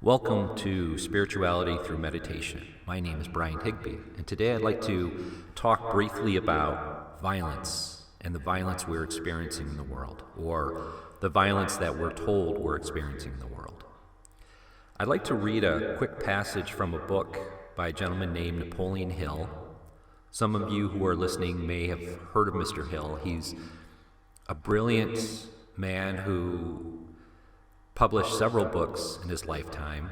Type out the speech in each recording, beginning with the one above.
Welcome to Spirituality Through Meditation. My name is Brian Higby, and today I'd like to talk briefly about violence and the violence we're experiencing in the world, or the violence that we're told we're experiencing in the world. I'd like to read a quick passage from a book by a gentleman named Napoleon Hill. Some of you who are listening may have heard of Mr. Hill. He's a brilliant man who published several books in his lifetime,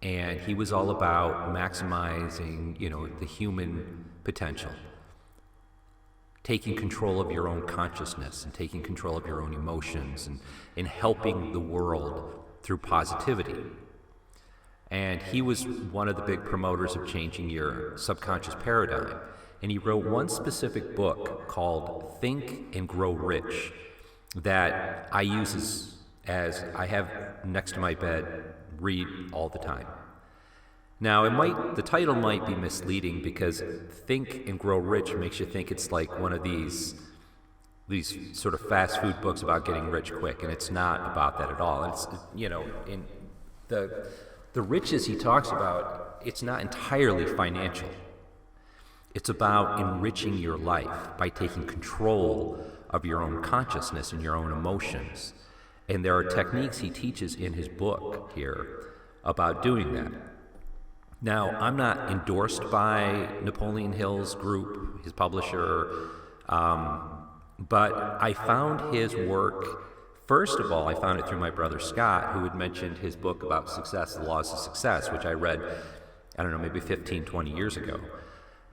and he was all about maximizing, the human potential, taking control of your own consciousness and taking control of your own emotions and helping the world through positivity. And he was one of the big promoters of changing your subconscious paradigm. And he wrote one specific book called Think and Grow Rich that I use as I have next to my bed, read all the time. Now, the title might be misleading because Think and Grow Rich makes you think it's like one of these sort of fast food books about getting rich quick, and it's not about that at all. It's, in the riches he talks about, it's not entirely financial. It's about enriching your life by taking control of your own consciousness and your own emotions. And there are techniques he teaches in his book here about doing that. Now, I'm not endorsed by Napoleon Hill's group, his publisher, but I found his work, first of all, I found it through my brother Scott, who had mentioned his book about success, The Laws of Success, which I read, maybe 15, 20 years ago.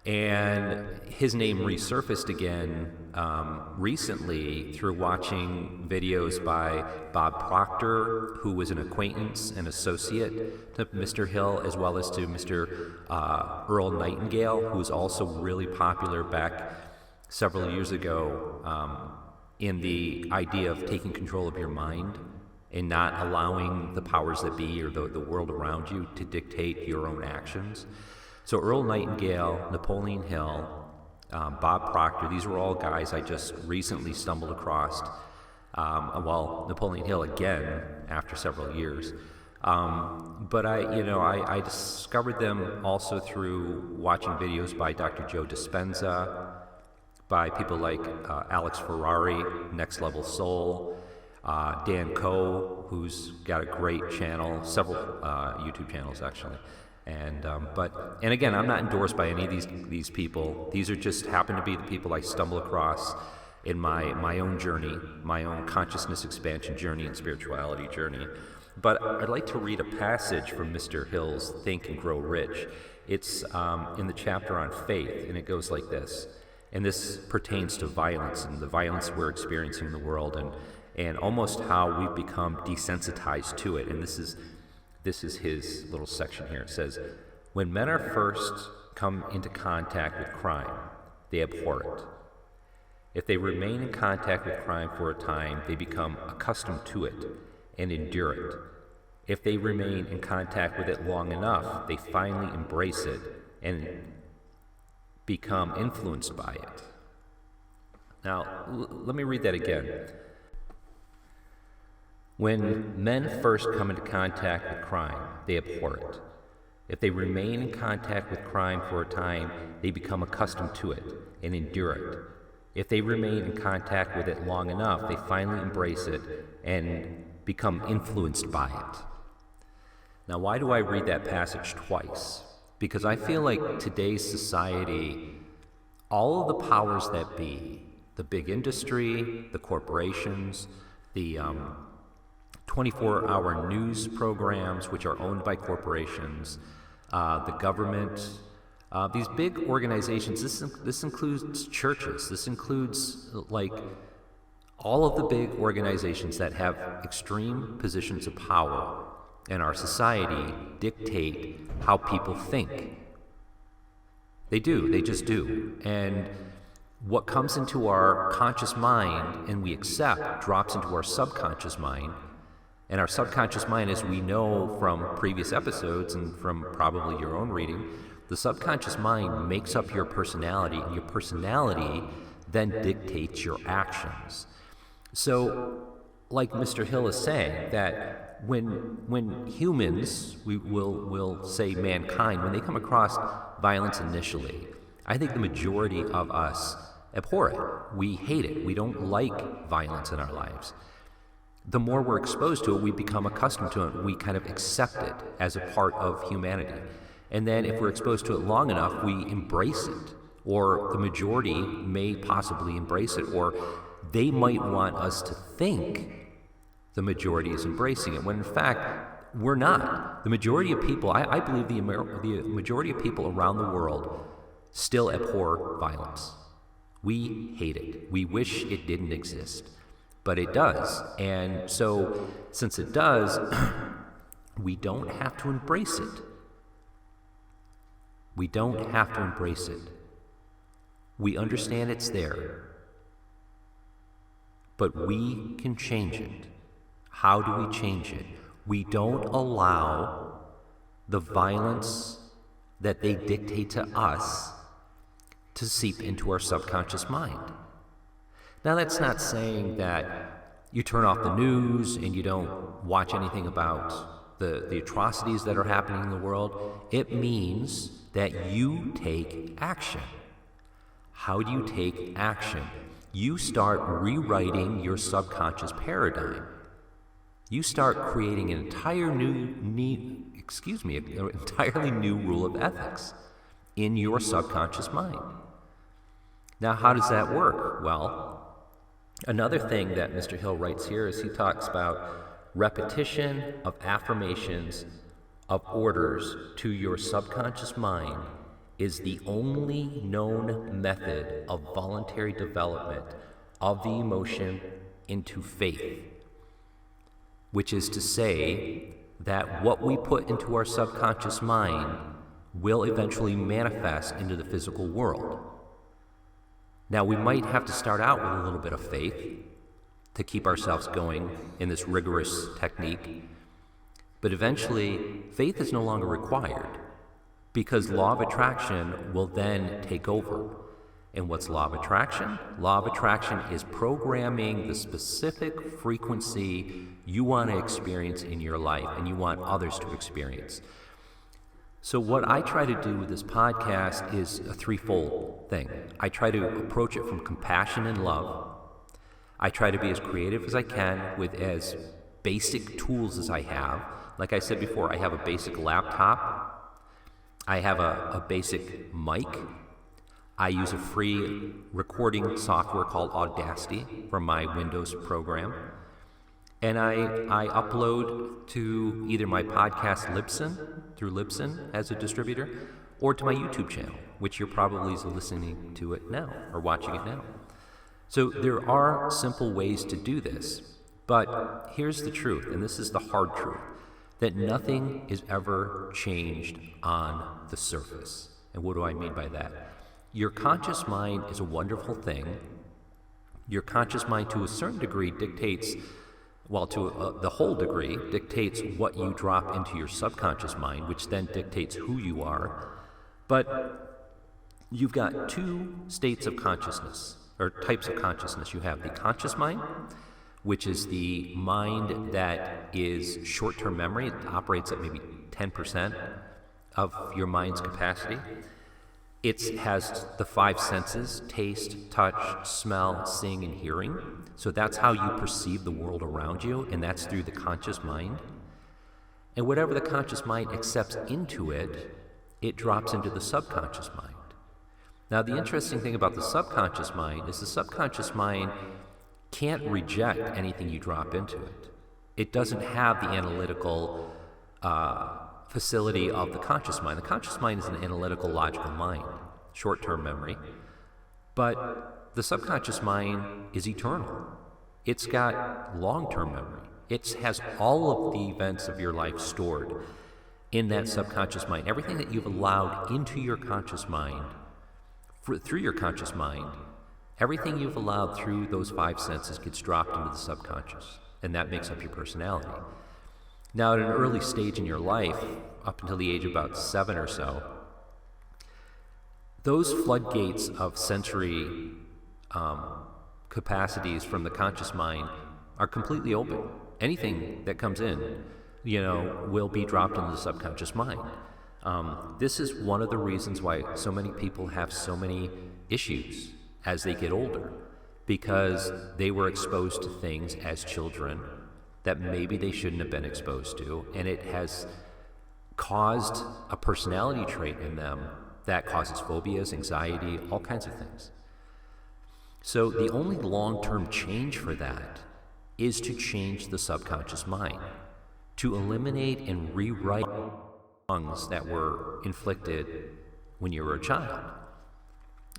And his name resurfaced again recently through watching videos by Bob Proctor, who was an acquaintance and associate to Mr. Hill, as well as to Mr. Earl Nightingale, who was also really popular back several years ago in the idea of taking control of your mind and not allowing the powers that be or the world around you to dictate your own actions. So Earl Nightingale, Napoleon Hill, Bob Proctor, these were all guys I just recently stumbled across. Napoleon Hill again after several years. But I discovered them also through watching videos by Dr. Joe Dispenza, by people like Alex Ferrari, Next Level Soul, Dan Coe, who's got a great channel, several YouTube channels actually. And again, I'm not endorsed by any of these people. These are just happen to be the people I stumble across in my own journey, my own consciousness expansion journey and spirituality journey. But I'd like to read a passage from Mr. Hill's Think and Grow Rich. It's in the chapter on faith, and it goes like this. And this pertains to violence and the violence we're experiencing in the world, and almost how we've become desensitized to it. And this is his little section here. It says, when men are first come into contact with crime, they abhor it. If they remain in contact with crime for a time, they become accustomed to it and endure it. If they remain in contact with it long enough, they finally embrace it and become influenced by it. Now, let me read that again. When men first come into contact with crime, they abhor it. If they remain in contact with crime for a time, they become accustomed to it and endure it. If they remain in contact with it long enough, they finally embrace it and become influenced by it. Now, why do I read that passage twice? Because I feel like today's society, all of the powers that be, the big industry, the corporations, the 24-hour news programs, which are owned by corporations, the government, these big organizations, this includes churches, this includes all of the big organizations that have extreme positions of power in our society dictate how people think. They do, they just do. And what comes into our conscious mind and we accept drops into our subconscious mind. And our subconscious mind, as we know from previous episodes and from probably your own reading, the subconscious mind makes up your personality, and your personality then dictates your actions. So, like Mr. Hill is saying, that when humans, we'll say mankind, when they come across violence initially, I think the majority of us abhor it. We hate it. We don't like violence in our lives. The more we're exposed to it, we become accustomed to it. We kind of accept it as a part of humanity. And then if we're exposed to it long enough, we embrace it. Or the majority may possibly embrace it. Or they might want us to think the majority is embracing it, when in fact, we're not. The majority of people, I believe the majority of people around the world still abhor violence. We hate it. We wish it didn't exist. But it does. And so, since it does, we don't have to embrace it. We don't have to embrace it. We understand it's there. But we can change it. How do we change it? We don't allow the violence that they dictate to us to seep into our subconscious mind. Now, that's not saying that you turn off the news and you don't watch anything about the atrocities that are happening in the world. It means that you take action. How do you take action? You start rewriting your subconscious paradigm. You start creating an entirely new rule of ethics in your subconscious mind. Now, how does that work? Well, another thing that Mr. Hill writes here is he talks about repetition of affirmations of orders to your subconscious mind is the only known method of voluntary development of the emotion into faith, which is to say that what we put into our subconscious mind will eventually manifest into the physical world. Now, we might have to start out with a little bit of faith to keep ourselves going in this rigorous technique, but eventually, faith is no longer required because law of attraction will then take over. And what's law of attraction? Law of attraction is programming the specific frequency you want to experience in your life and you want others to experience. So what I try to do with this podcast is a threefold thing. I try to approach it from compassion and love. I try to be as creative as I can with as basic tools as I have. Like I said before, I have a basic laptop. I have a basic mic. I use a free recording software called Audacity from my Windows program. And I upload to either my podcast Libsyn, through Libsyn as a distributor, or to my YouTube channel, which you're probably listening to it now or watching it now. So there are simple ways to do this, but here's the truth, and this is the hard truth, that nothing is ever changed on the surface. And what do I mean by that? Your conscious mind is a wonderful thing. Your conscious mind, to a certain degree, dictates, well, to the whole degree, dictates what you drop into your subconscious mind, which then dictates who you are. But you've got two states of consciousness, or types of consciousness. You have the conscious mind, which is the mind that is short-term memory. It operates at maybe 10% of your mind's capacity. It has the five senses: taste, touch, smell, seeing, and hearing. So that's how you perceive the world around you, and that's through the conscious mind. And whatever the conscious mind accepts into it, it drops into the subconscious mind. Now, the interesting thing about the subconscious mind is the subconscious mind can't reject anything you drop into it. It doesn't have the analytical facility of the conscious mind. The conscious mind is an analytical, logical mind, short-term memory. But the subconscious mind is eternal. It's got long-term memory. It has all of the events of your life stored in that subconscious mind. Everything that you've allowed into your conscious mind, through your conscious mind, everything you've allowed through those five senses gets dropped into the subconscious, and that makes up your personality. Now, at an early stage in your life, up until the age of about 7 or so, those floodgates of sensory capacities from the conscious mind are completely open. anything that comes in, will be dropped into the subconscious mind. This is one of the reasons why so many people have so many issues as they get older, because they were exposed to things as children that maybe they shouldn't have been exposed to, and it has caused a personality trait in them that causes phobias, anxiety, all kinds of things. So the only long-term change for that is to change the subconscious mind, to eliminate and rewrite wrongs that were inflicted when you were a child.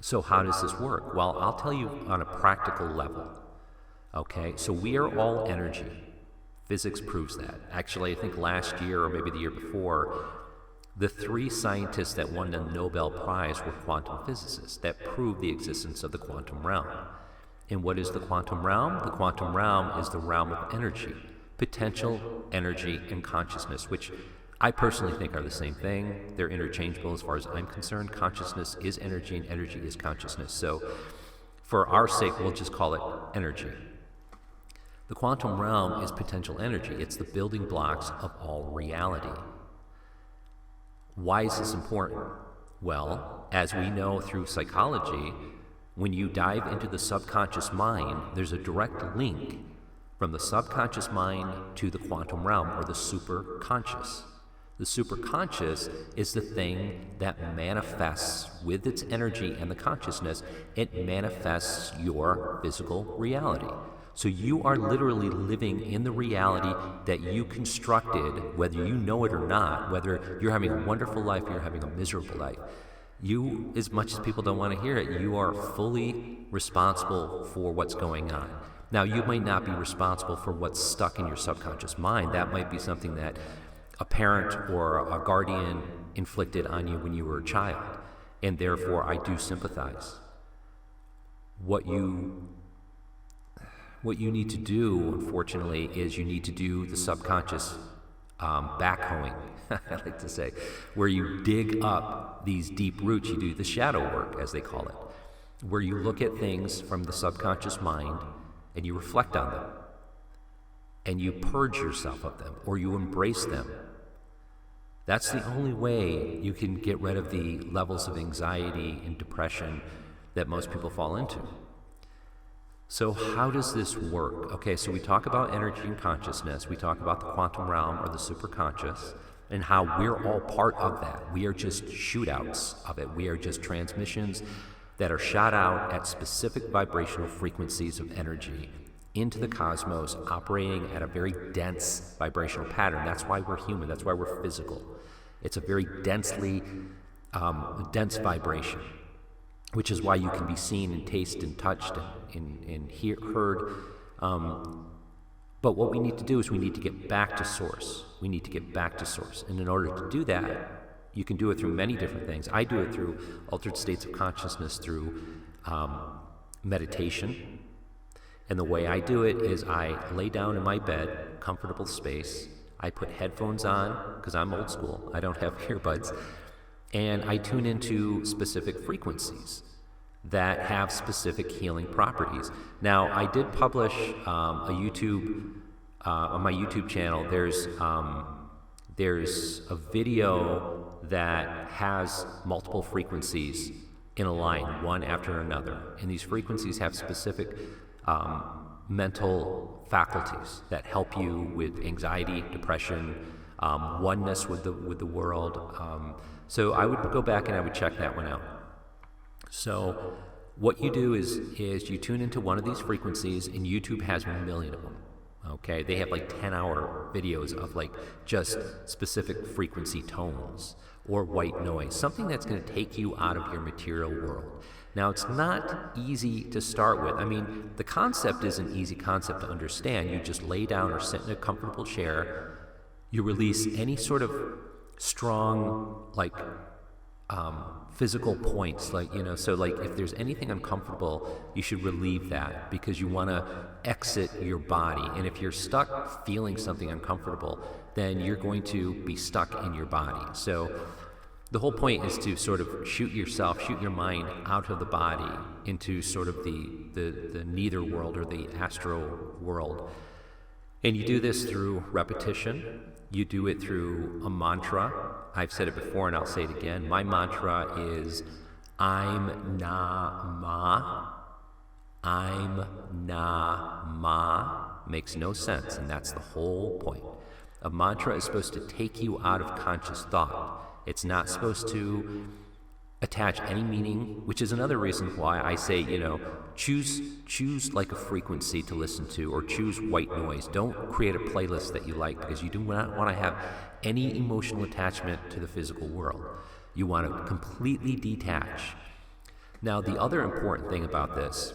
So how does this work? Well, I'll tell you on a practical level. Okay, so we are all energy. Physics proves that. Actually, I think last year or maybe the year before, the 3 scientists that won the Nobel Prize were quantum physicists that proved the existence of the quantum realm. And what is the quantum realm? The quantum realm is the realm of energy, potential, energy, and consciousness, which I personally think are the same thing. They're interchangeable as far as I'm concerned. Consciousness is energy and energy is consciousness. So for our sake, we'll just call it energy. The quantum realm is potential energy. It's the building blocks of all reality. Why is this important? Well, as we know through psychology, when you dive into the subconscious mind, there's a direct link from the subconscious mind to the quantum realm, or the superconscious. The superconscious is the thing that manifests with its energy and the consciousness. It manifests your physical reality. So you are literally living in the reality that you constructed, whether you know it or not, whether you're having a wonderful life or you're having a miserable life. You, as much as people don't want to hear it, you are fully responsible for what's going on. Now, you might not be responsible for what's stuck in your subconscious mind. That might be something that a parent or a guardian inflicted on you when you were a child, and therefore I do sympathize. What you need to do, unfortunately, is you need to do the subconscious backhoeing, I like to say, where you dig up these deep roots. You do the shadow work, as they call it, where you look at things from the subconscious mind and you reflect on them, and you purge yourself of them, or you embrace them. That's the only way you can get rid of the levels of anxiety and depression that most people fall into. So how does this work? Okay, so we talk about energy and consciousness. We talk about the quantum realm, or the superconscious, and how we're all part of that. We are just shootouts of it. We are just transmissions that are shot out at specific vibrational frequencies of energy into the cosmos, operating at a very dense vibrational pattern. That's why we're human. That's why we're physical. It's a very dense vibration, which is why you can be seen and tasted and touched and heard. But what we need to do is we need to get back to source. We need to get back to source. And in order to do that, you can do it through many different things. I do it through altered states of consciousness, through meditation. And the way I do it is I lay down in my bed, comfortable space. I put headphones on, because I'm old school. I don't have earbuds. And I tune into specific frequencies that have specific healing properties. Now, I did publish on my YouTube channel. There's a video that has multiple frequencies in a line, one after another. And these frequencies have specific mental faculties that help you with anxiety, depression, oneness with the world. So I would go back and I would check that one out. So what you do is you tune into one of these frequencies, and YouTube has 1 million of them. Okay, they have like 10-hour videos of like just specific frequency tones or white noise, something that's going to take you out of your material world. Now, it's not easy to start with. I mean, the concept is an easy concept to understand. You just lay down or sit in a comfortable chair. You release any sort of strong, like, physical points, like, so like if there's anything uncomfortable, you should relieve that, because you want to exit your body. And if you're stuck feeling something uncomfortable, then you're going to be stuck in your body. So the whole point is to sort of shoot your mind out of the body into sort of the nether world, or the astral world, And you do this through repetition. You do it through a mantra. I've said it before and I'll say it again. My mantra is I'm na ma. I'm na ma. Makes no sense, and that's the whole point. A mantra is supposed to take you out of conscious thought. It's not supposed to attach any meaning, which is another reason why I say, choose like a frequency to listen to, or choose white noise. Don't create a playlist that you like, because you do not want to have any emotional attachment to the physical world. You want to completely detach. Now, the other important thing about this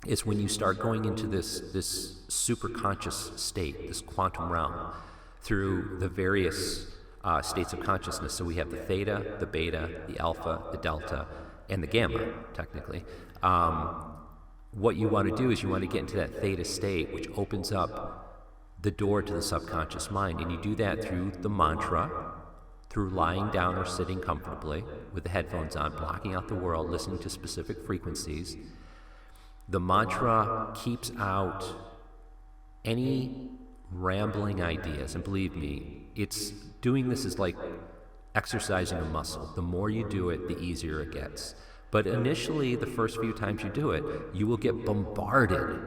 is when you start going into this super conscious state, this quantum realm, through the various states of consciousness. So we have the theta, the beta, the alpha, the delta, and the gamma, technically. What you want to do is you want to get into that theta state, which opens up the door to the subconscious mind. And you do that through the mantra, through lying down or sitting comfortably with the headphones on, blocking out the world, listening to specific frequencies. The mantra keeps out any rambling ideas. And believe me, doing this is like exercising a muscle. The more you do it, the easier it gets. But initially, the first few times you do it, you will get bombarded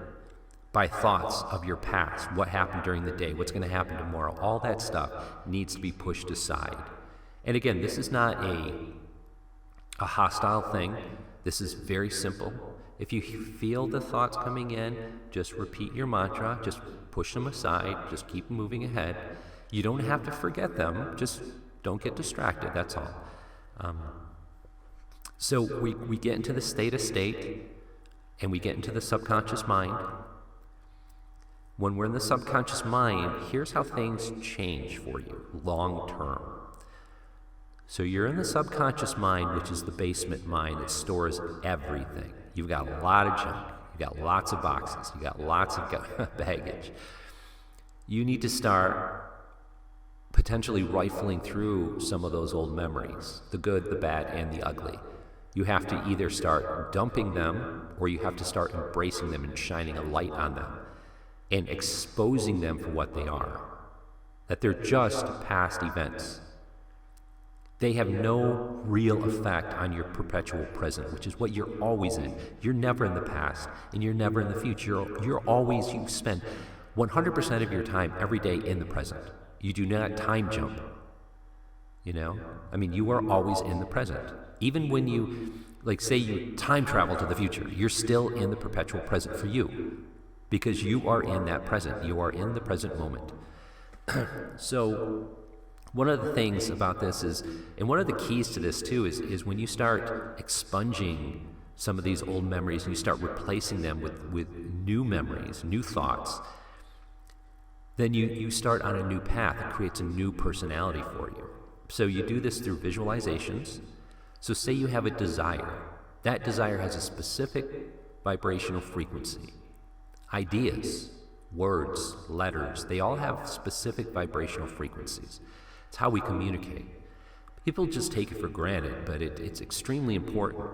by thoughts of your past, what happened during the day, what's going to happen tomorrow. All that stuff needs to be pushed aside. And again, this is not a hostile thing. This is very simple. If you feel the thoughts coming in, just repeat your mantra, just push them aside, just keep moving ahead. You don't have to forget them, just don't get distracted, that's all. So we get into the theta state, and we get into the subconscious mind. When we're in the subconscious mind, here's how things change for you long term. So you're in the subconscious mind, which is the basement mind that stores everything. You've got a lot of junk. You've got lots of boxes. You've got lots of baggage. You need to start potentially rifling through some of those old memories, the good, the bad, and the ugly. You have to either start dumping them, or you have to start embracing them and shining a light on them and exposing them for what they are, that they're just past events. They have no real effect on your perpetual present, which is what you're always in. You're never in the past, and you're never in the future. You spend 100% of your time every day in the present. You do not time jump. You are always in the present. Even when you, say you time travel to the future, you're still in the perpetual present for you, because you are in that present. You are in the present moment. So one of the things about this is, and one of the keys to this too, is when you start expunging some of these old memories and you start replacing them with new memories, new thoughts, then you start on a new path. It creates a new personality for you. So you do this through visualizations. So say you have a desire. That desire has a specific vibrational frequency. Ideas, words, letters, they all have specific vibrational frequencies. It's how we communicate. People just take it for granted, but it's extremely important.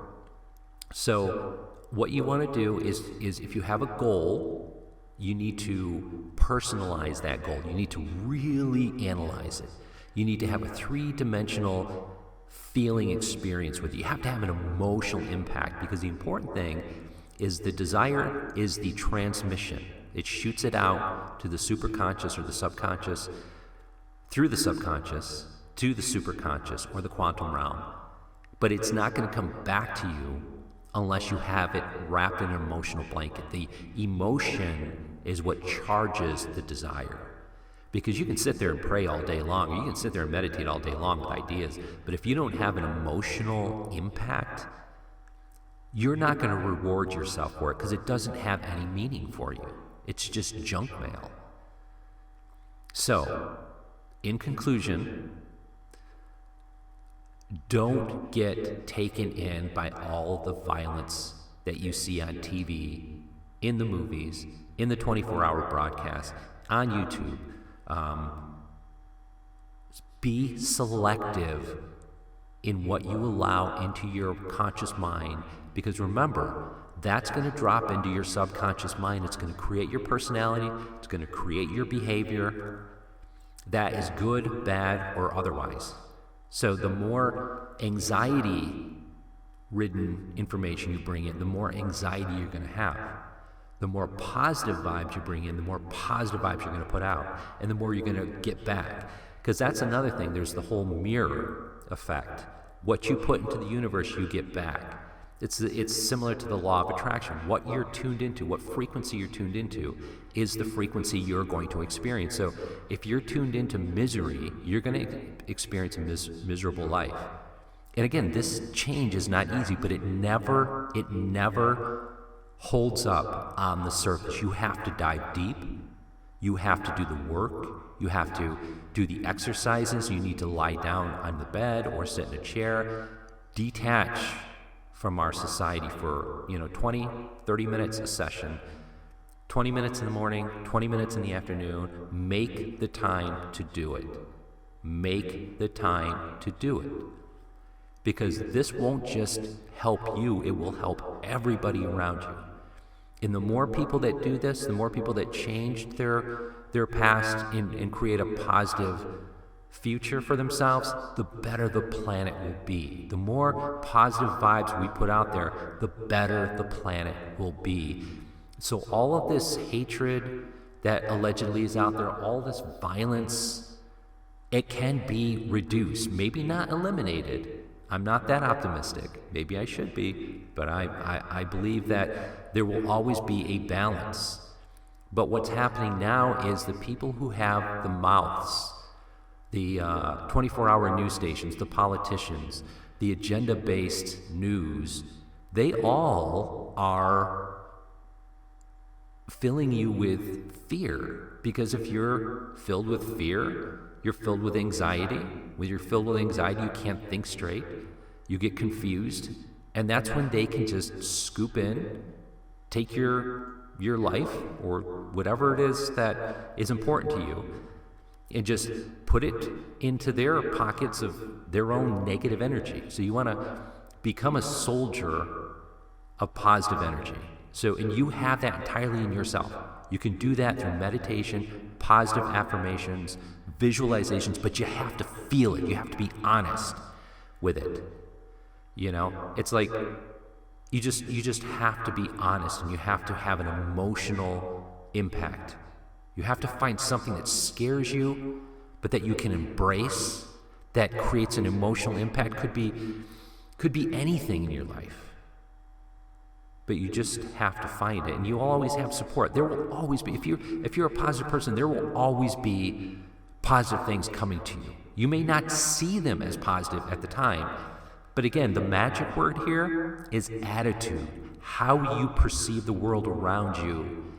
So what you want to do is if you have a goal, you need to personalize that goal. You need to really analyze it. You need to have a three-dimensional feeling experience with it. You have to have an emotional impact, because the important thing is the desire is the transmission. It shoots it out to the superconscious or the subconscious, through the subconscious to the superconscious or the quantum realm. But it's not going to come back to you unless you have it wrapped in an emotional blanket. The emotion is what charges the desire. Because you can sit there and pray all day long, or you can sit there and meditate all day long with ideas, but if you don't have an emotional impact, you're not going to reward yourself for it, because it doesn't have any meaning for you. It's just junk mail. So, in conclusion, don't get taken in by all the violence that you see on TV, in the movies, in the 24-hour broadcast, on YouTube. Be selective in what you allow into your conscious mind, because remember, that's going to drop into your subconscious mind. It's going to create your personality. It's going to create your behavior. That is good, bad, or otherwise. So the more anxiety-ridden information you bring in, the more anxiety you're going to have. The more positive vibes you bring in, the more positive vibes you're going to put out, and the more you're going to get back. Because that's another thing. There's the whole mirror effect. What you put into the universe, you get back. It's similar to the law of attraction. What you're tuned into, what frequency you're tuned into, is the frequency you're going to experience. So if you're tuned into misery, you're going to experience a miserable life. And again, this change is not easy, but it never holds up on the surface. You have to dive deep. You have to do the work. You have to do the exercises. You need to lie down on the bed or sit in a chair. Detach from our society for 20, 30 minutes a session, 20 minutes in the morning, 20 minutes in the afternoon. Make the time to do it. Make the time to do it. Because this won't just help you, it will help everybody around you. And the more people that do this, the more people that change their past and create a positive future for themselves, the better the planet will be. The more positive vibes we put out there, the better the planet will be. So all of this hatred that allegedly is out there, all this violence, it can be reduced, maybe not eliminated. I'm not that optimistic. Maybe I should be, but I believe that there will always be a balance. But what's happening now is the people who have the mouths, the 24-hour news stations, the politicians, the agenda-based news, they all are filling you with fear. Because if you're filled with fear, you're filled with anxiety. When you're filled with anxiety, you can't think straight. You get confused. And that's when they can just scoop in, take your life or whatever it is that is important to you, and just put it into their pockets of their own negative energy. So you want to become a soldier of positive energy. And you have that entirely in yourself. You can do that through meditation, positive affirmations, visualizations, but you have to feel it. You have to be honest with it. It's like you just have to be honest, and you have to have an emotional impact. You have to find something that scares you, but that you can embrace, that creates an emotional impact. Could be anything in your life. But you just have to find it, and you always have support. There will always be, if you're a positive person, there will always be positive things coming to you. You may not see them as positive at the time, but again, the magic word here is attitude. How you perceive the world around you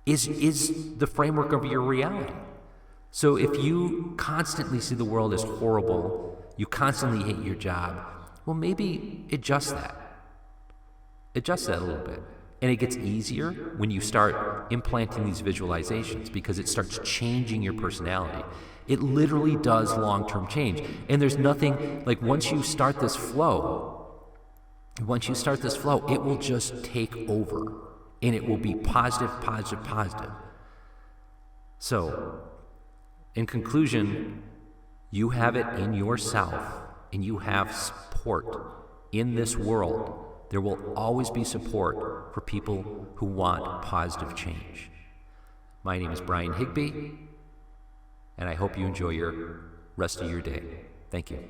is the framework of your reality. So if you constantly see the world as horrible, you constantly hate your job, well, maybe adjust that. Adjust that a little bit. And it gets easier when you start implanting these visualizations, because it starts changing your personality. It literally does long-term change. And there's nothing, like once you start this flow, it will just take over. And it will be positive, positive, positive. So, in conclusion, you have it in yourself, and you have support in this world. There will always be support for people who want positive change. My name is Brian Higbee, and I hope you enjoy your rest of your day. Thank you.